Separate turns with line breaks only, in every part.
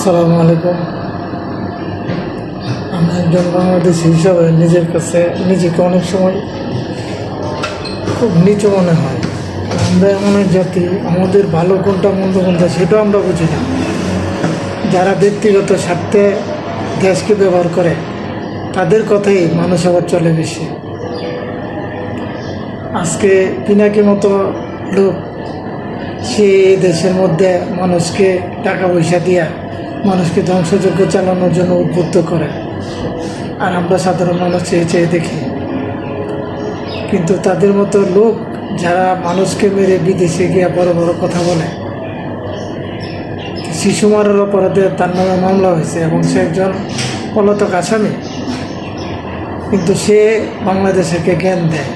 আসসালামু আলাইকুম। আমি একজন বাংলাদেশি হিসাবে নিজের কাছে নিজেকে অনেক সময় খুব নিচু মনে হয়। আমরা এমন এক জাতি, আমাদের ভালো কোনটা মন্দ কোনটা সেটাও আমরা বুঝি না। যারা ব্যক্তিগত স্বার্থে দেশকে ব্যবহার করে তাদের কথাই মানুষ আবার চলে বেশি। আজকে পিনাকি মতো লোক সে দেশের মধ্যে মানুষকে টাকা পয়সা দিয়া মানুষকে ধ্বংসযজ্ঞ চালানোর জন্য উদ্বুদ্ধ করে, আর আমরা সাধারণ মানুষ চেয়ে চেয়ে দেখি। কিন্তু তাদের মতো লোক যারা মানুষকে মেরে বিদেশে গিয়ে বড় বড় কথা বলে, শিশু মারার অপরাধে তার নামে মামলা হয়েছে এবং সে একজন পলাতক আসামি, কিন্তু সে বাংলাদেশকে জ্ঞান দেয়,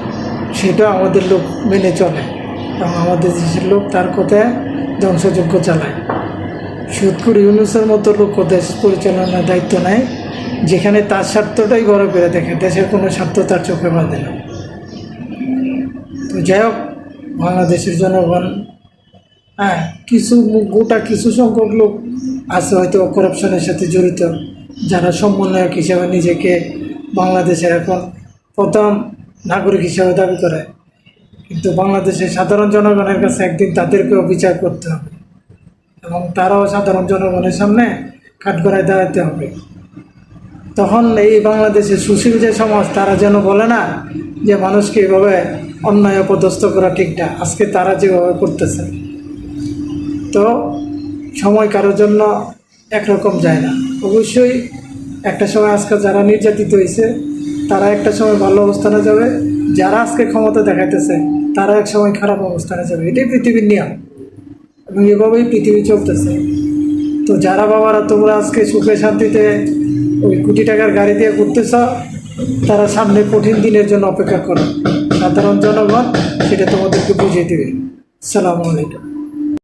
সেটা আমাদের লোক মেনে চলে এবং আমাদের দেশের লোক তার কথায় ধ্বংসযজ্ঞ চালায়। সুদখোর ইউনূসের মতো লোক দেশ পরিচালনার দায়িত্ব নেয়, যেখানে তার স্বার্থটাই বড় করে দেখে, দেশের কোনো স্বার্থ তার চোখে বাঁধে না। তো যাই হোক, বাংলাদেশের জনগণ কিছু সংখ্যক লোক আছে হয়তো করাপশনের সাথে জড়িত, যারা সমন্বয়ক হিসাবে নিজেকে বাংলাদেশের এখন প্রথম নাগরিক হিসাবে দাবি করে। কিন্তু বাংলাদেশের সাধারণ জনগণের কাছে একদিন তাদেরকেও বিচার করতে হবে এবং তারাও সাধারণ জনগণের সামনে কাঠগড়ায় দাঁড়াতে হবে। তখন এই বাংলাদেশের সুশীল যে সমাজ, তারা যেন বলে না যে মানুষকে এইভাবে অন্যায় অপদস্থ করা ঠিক না, আজকে তারা যেভাবে করতেছে। তো সময় কারোর জন্য একরকম যায় না। অবশ্যই একটা সময় আজকে যারা নির্যাতিত হয়েছে তারা একটা সময় ভালো অবস্থানে যাবে, যারা আজকে ক্ষমতা দেখাইতেছে তারা এক সময় খারাপ অবস্থানে যাবে। এটাই পৃথিবীর নিয়ম এবং এভাবেই পৃথিবী চলতেছে। তো যারা বাবারা তোমরা আজকে সুখে শান্তিতে ওই কোটি টাকার গাড়ি দিয়ে ঘুরতেছ, তারা সামনে কঠিন দিনের জন্য অপেক্ষা করো। সাধারণ জনগণ সেটা তোমাদেরকে বুঝিয়ে দেবে। আসসালামু আলাইকুম।